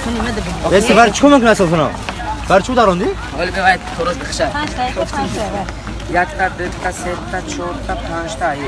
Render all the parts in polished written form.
سونی مده بگیر بس بر چیکار میکنی اصلا فنا بر چی داروندی ولی بباید تروش بخشه 5 تا 5 تا یک تا دو تا سه تا چهار تا پنج تا یک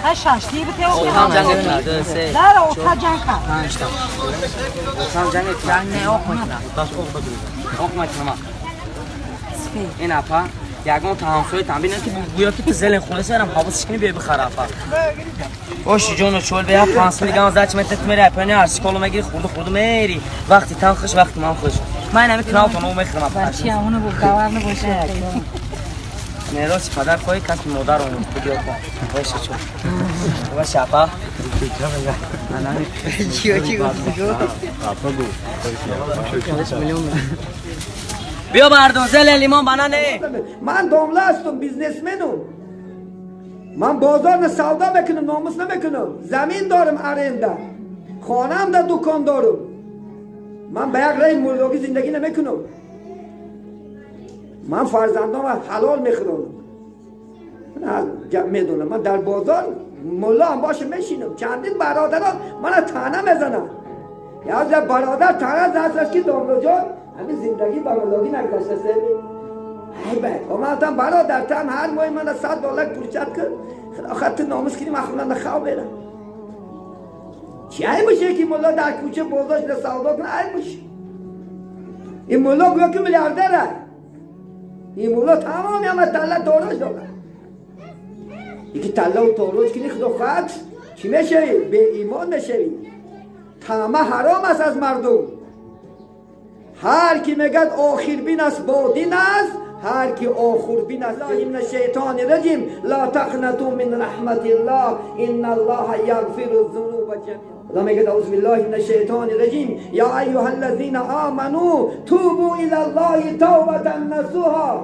ها شاشتی بده او هم جنگ کنه دو سه داره او تا جنگ کن 5 تا هم جنگ نه اوق میکنه اوق میکنه این اپا یگان تهانسوی تنبیه نه که گویا که تو زلن خونه سرم حواسش کنی بیای بخره اپا باش جونو چول بیا 5 میلیون زاچ متت میره اپنی ارسی کولو مگیری خورده میری وقتی تن خوش وقتی من خوش من نمیتونم تو میخرم اپا بچی همونو بو کاور نباشه میراث پدر خواهی کسی مادر اون بگیر کن باشه چون باشه اپا چی گفتی بیا بردون زل لیمون بنانه من دامله هستم بیزنسمنم من بازار نه سودا میکنم ناموس نمیکنم زمین دارم ارنده خانم در دکان دارم من به یک رای مولوگی زندگی نمیکنم من فرزندام حلال میخورم میدونم من در بازار مولا هم باشه میشینم چندین برادران من تنه میزنم یا برادر تنه زد که داملو جان همین زندگی با مولوگی نگذاشته سیدی ای بای من برادر تن هر ماه من $100 پولچت کرد خط ناموس کنیم اخونا نخواه برم چی ای باشه که مولا در کوچه بازاش نسودا کنه ای باشه این مولا گویا که میلیاردره این مولا تمامی همه تله توراش داره یکی تله و توراش کنی خدا خواهد چی میشوی؟ به ایمان میشوی تمه حرام است از مردم هر کی میگد آخر بین است با دین است هر کی آخر بین است من الشیطان الرجیم لا تقنطوا من رحمت الله ان الله یغفر الذنوب جميعا خدا میگه اعوذ بالله من الشیطان الرجیم یا ایها الذین آمنوا توبوا الی الله توبه نصوحا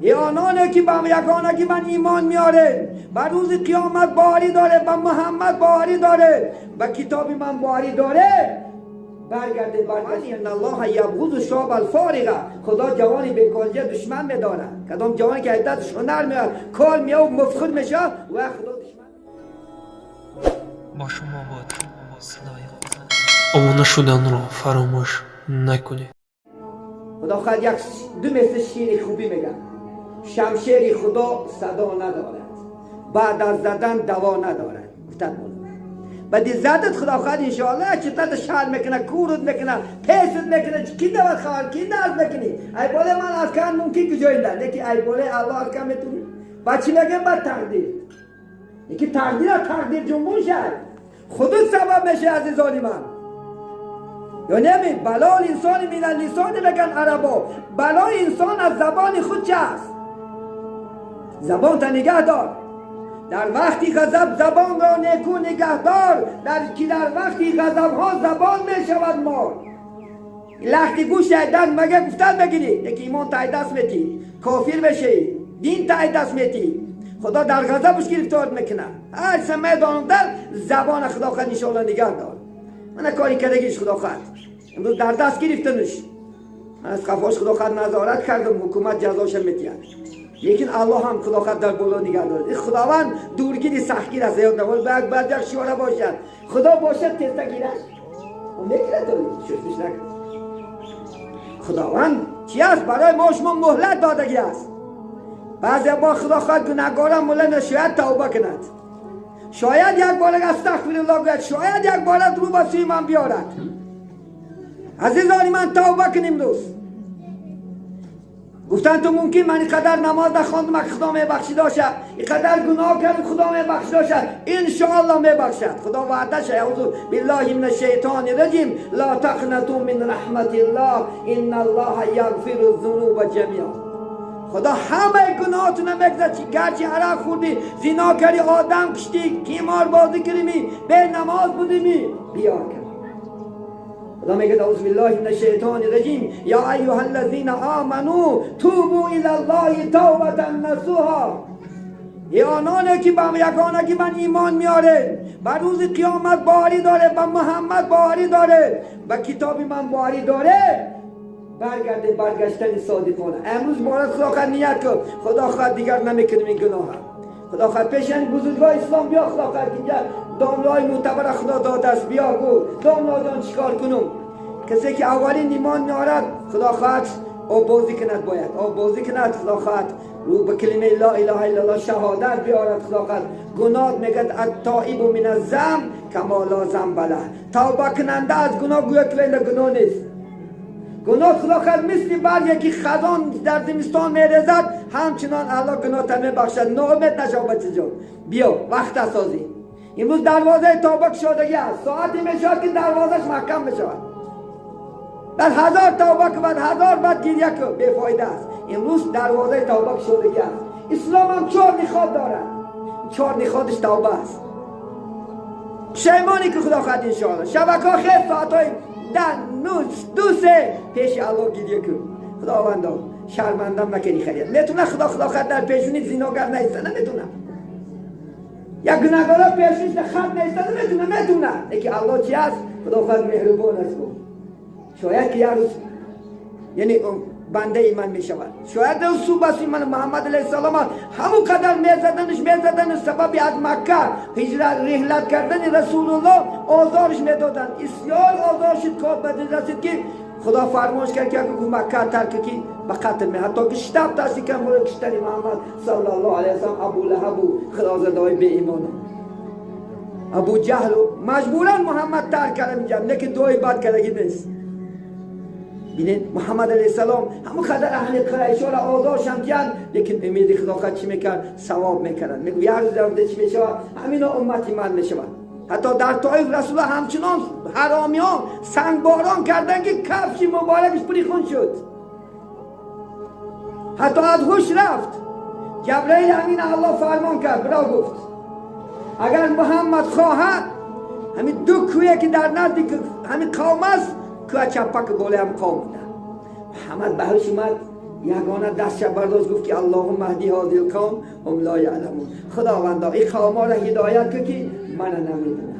ای آنانی که به یگانه که من ایمان میاره بر روز قیامت باوری داره به محمد باوری داره به کتاب من باوری داره برگرده ان الله یبغض الشعب الفارغه خدا جوانی بیکالجه دشمن میداره کدام جوانی که عدتش هنر میاد کار میاد مفخر میشه و خدا دشمن با شما باد صدای خدا آمانه شدن را فراموش نکنید خدا خواهد یک دو مثل شیر خوبی میگن شمشیر خدا صدا ندارد بعد از زدن دوا ندارد گفتن بعد زدت خدا خواهد انشاءالله چطور شهر میکنه کورت میکنه پیست میکنه کی دور خواهد کی درد میکنی ای بوله من ارکان ممکن که جایی ده لیکن ای بوله الله ارکان میتونی بچی میگه بعد تقدیر یکی تقدیر جنبون شد خودت سبب میشه عزیزانی من یا نمی بلا انسان من اللسان بگن عربا بلا انسان از زبان خود چه است زبان تا نگه دار در وقتی غضب زبان را نیکو نگهدار در وقتی غضب ها زبان می شود مار لختی گوش دست مگه گفتن بگیری یکی ایمان تای دست میتی کافر بشی دین تای دست میتی خدا در غضبش گرفتار میکنه هر سمه دانده زبان خدا خواهد انشاءالله نگه دار من کاری کردگیش خدا خواهد امروز در دست گرفتنش من از خفاش خدا خواهد نظارت کردم حکومت جزاش میتید لیکن الله هم خدا خواهد در بالا نگه دارد خداوند دورگیری سختگیر از زیاد نمال بعد یک شواره باشد خدا باشد تستگیرش و میکنه تو شوشش نکن خداوند چی است برای ما شما مهلت دادگی است بعضی با خدا خواهد گناهکاران مولا شاید توبه کند شاید یک بار استغفرالله گوید شاید یک بار رو به سوی من بیارد عزیزانی من توبه کنیم دوست گفتن تو ممکن من اینقدر نماز نخواندم که خدا میبخشی داشت اینقدر گناه کردم خدا میبخشی داشت انشاءالله میبخشد خدا وعده شه اعوذ بالله من الشیطان الرجیم لا تقنطوا من رحمت الله ان الله یغفر الذنوب جميعا خدا همه گناهاتون میگذره گرچه عرق خوردی زنا کردی آدم کشتی قمار بازی کردی به نماز بودی بیا کن خدا میگه اعوذ بالله من الشیطان الرجیم یا ایها الذین آمنوا توبوا الی الله توبه نصوحا ای آنانی که به یگانه که من ایمان میاره بر روز قیامت باوری داره به محمد باوری داره به کتاب من باوری داره برگرده برگشتن صادقانه امروز بارد خدا خواهد نیت کن خدا خواهد دیگر نمیکنیم این گناه خدا خواهد پیشن بزرگای اسلام بیا خدا خواهد اینجا داملای معتبر خدا داده است بیا گو داملا جان چیکار کنم کسی که اولین ایمان نارد خدا خواهد او بازی کند باید او بازی کند خدا خواهد رو به کلمه لا اله الا الله شهادت بیارد خدا خواهد گناه میگد التائب من الذنب کما لا ذنب له توبه کننده از گناه گویا که ویل گناه نیست گناه خدا خواهد مثل بر یکی خزان در زمستان میرزد همچنان الله گناه تا میبخشد ناامید نشو بچه جان بیا وقت سازی امروز دروازه توبه شدگی است ساعتی میشود که دروازش محکم بشود بعد هزار توبه که بعد هزار بعد گریه که بیفایده است امروز دروازه توبه شدگی است اسلام هم 4 نخاد دارد 4 نخادش توبه است پشیمانی که خدا خواهد انشاءالله شبکه ها خیلی ساعت های 2 پیش الله گریه کن خداوندا شرمندم نکنی خرید میتونه خدا خواهد در پیشونی زیناگر نیستنه نمیتونه یک گناهکار پیشونیش خط نیستنه میتونه لیکن الله چی است خدا خواهد مهربان است شاید که یه روز یعنی بنده ایمان می شود شاید روز صبح ایمان محمد علیه السلام همون قدر میزدنش سبب از مکه هجرت رحلت کردن رسول الله آزارش میدادن بسیار آزار شد کار بدین رسید که خدا فرمایش کرد که اگر مکه ترک کی به قتل می حتی که شتاب تاسی که مورد کشتن محمد صلی الله علیه وسلم ابو لهب و خدازدای به ایمان ابو جهل مجبورا محمد ترک کرد اینجا لیکن دوی بعد کردگی نیست بینید محمد علیه السلام همون قدر اهل قریش را آزار شمکن لیکن امید خدا خواهد چی میکرد ثواب میکردن میگو یه روز در چی میشود همین امتی من میشود حتی در طایف رسول الله همچنان حرامیان سنگباران کردن که کفش مبارکش پری خون شد حتی از هوش رفت جبرئیل همین الله فرمان کرد برا گفت اگر محمد خواهد همین 2 کویه که در نزدیک همین قوم است که چپک بوله هم قوم بودن محمد بهش اومد یگانه دستش برداشت گفت که اللهم اهدی هذه القوم هم لا یعلمون خداوندا این قوم ها را هدایت که من نمیدونم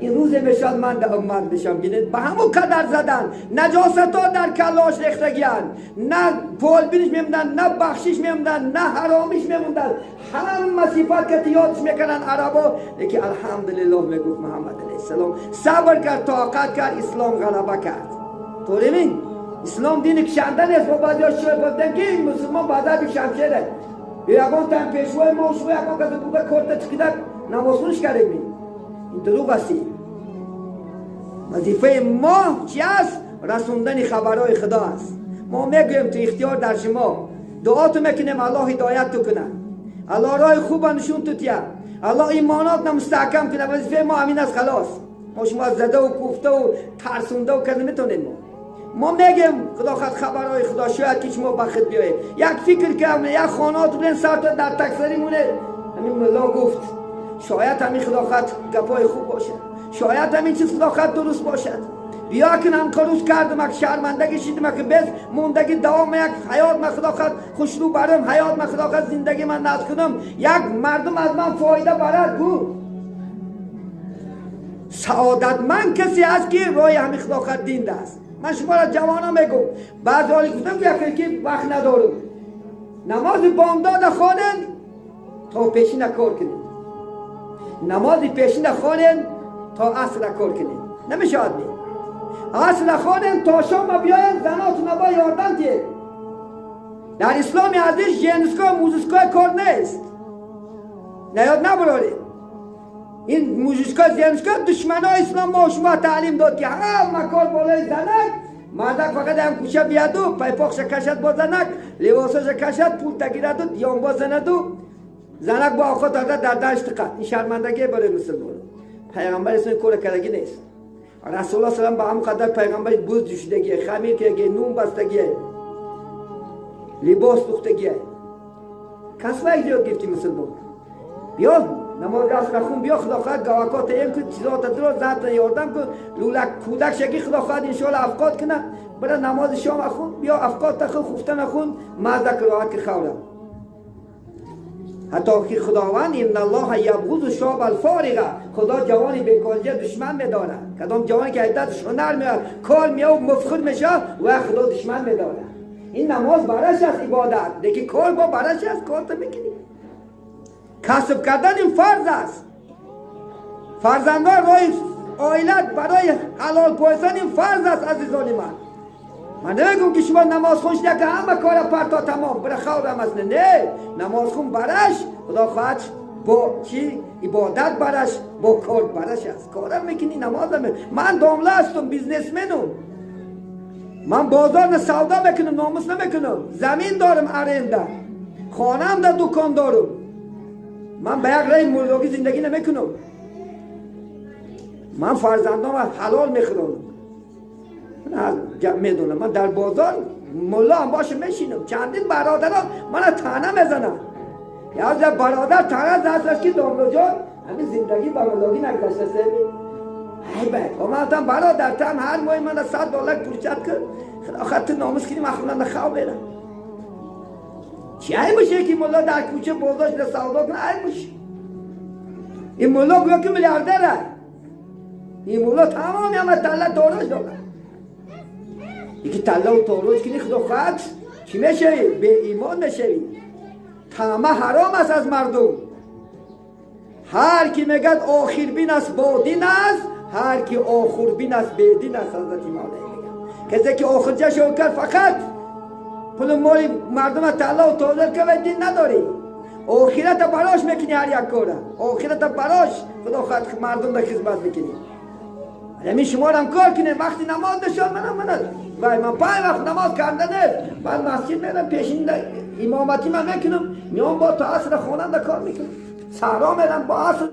این روز میشد من در امت بشم بینید به همون قدر زدن نجاست ها در کلاش ریختگیان نه پول بینش میموندن نه بخشش میموندن نه حرامیش میموندن همه صفات که یادش میکنن عربا لیکن الحمدلله میگفت محمد علیه السلام صبر کرد طاقت کرد اسلام غلبه کرد طوری نیم اسلام دین کشنده نیست با بعضی ها شوی بودن که این مسلمان بعدا بی شمشیره یکان تن پیشوای ما شوی یکان که بوده کرده چکیده نمازخونش کرده می این دروغ هستی وظیفه ما چی است؟ رسوندن خبرهای خدا است ما میگویم تو اختیار در شما دعا تو میکنیم الله هدایت تو کنه الله راه خوب نشون تو تیا الله ایمانات نمستحکم کنه وظیفه ما همین است خلاص ما شما زده و کوفته و ترسونده و کنه میتونیم ما میگیم خدا خواهد خبرهای خدا شاید که شما بخت بیایید یک فکر کنم یک خانات بلین سر تا در تکسری مونه همین ملا گفت شاید همین خدا خواهد گپای خوب باشد شاید همین چیز خدا خواهد درست باشد بیا که هم کاروز کردم اک شرمندگی شیدم اک بس موندگی دوام یک حیات من خدا خواهد خوشلو برم حیات من خدا خواهد زندگی من نزد کنم یک مردم از من فایده برد گو سعادت من کسی هست که روی همین خدا خواهد دین است من شما را جوانا میگم بعض حالی گفتم که وقت ندارم نماز بامداد خوانن تا پیشین کار کنید نماز پیشین خوانن تا عصر کار کنید نمیشه آدمی عصر خوانن تا شام بیاین زناتون با یاردن که در اسلامی ازش جنسکای موزیسکای کار نیست نیاد نبرارید این موزیسکای جنسکای دشمنای اسلام ما شما تعلیم داد که همه کار بالای زنک مردک فقط هم کوچه بیاد و پایپاخش کشد با زنک لباسش کشد پول تگیرد و دیان با زند و زنک با آخوات داده در دشت قد این شرمندگی برای مسلمان پیغمبر اسم کور کردگی نیست رسول الله سلام با هم قدر پیغمبر بوز دوشیدگی خمیر که نون بستگی لباس دوختگی کس وقت جا گفتی مسلمان بیا نماز دست نخون بیا خدا خواهد گواکات این کن چیزات درست ذات یاردم کن لولک کودک شکی خدا خواهد انشاءالله افقاد کنه برای نماز شام اخون بیا افقاد تخون خوفته نخون مزدک راحت که خورم حتی که خداوند ان الله یبغض الشاب الفارغه خدا جوانی بیکارجه دشمن میداره کدام جوانی که عدتش هنر میاد کار میاد مفخر میشه و خدا دشمن میداره این نماز برش است عبادت دیگه کار با برش است کار تو میکنی کسب کردن این فرض است فرزندان رای آیلت برای حلال پایستن این فرض است عزیزان من نمیگم که شما نماز خونش که همه کار پرتا تمام برای خوابم است نه نماز خون برش خدا خواهد با چی عبادت برش با کار برش است کارم میکنی نمازم من دامله هستم بیزنسمنم من بازار سودا میکنم ناموس نمیکنم زمین دارم ارنده خانم در دکان دارم من به یک رای مولوگی زندگی نمیکنم من فرزندام حلال میخورم میدونم من در بازار مولا هم باشه میشینم چندین برادران من تانه میزنم یا برادر تانه زد است که داملو جان همین زندگی با مولوگی نگذشته سیمی ای بای من برادر تن هر ماه من $100 پرچت کرد خط ناموس کنیم اخونا نخواه برم چی ای باشه که مولا در کوچه بازارش را سودا کنه ای باشه این مولا گویا که میلیاردره این مولا تمامی همه تله داراش داره یکی تله و تاروج کنی خدا خواهد چی میشوی؟ به ایمان میشوی طمع حرام است از مردم هر کی میگد آخر بین است با دین است هر کی آخر بین است به دین است حضرت مولا میگن کسی که آخر جشو کرد فقط پول مالی مردم تله و تاروج که به دین نداری آخرت براش میکنی هر یک کاره آخرت براش خدا خواهد مردم به خدمت میکنی همین شما هم کار کنه وقتی نماز نشان من پای وقت نماز کرده نه من مسجد میرم پیشین امامتی من میکنم میام با تا عصر خانم کار میکنم سهرا میرم با عصر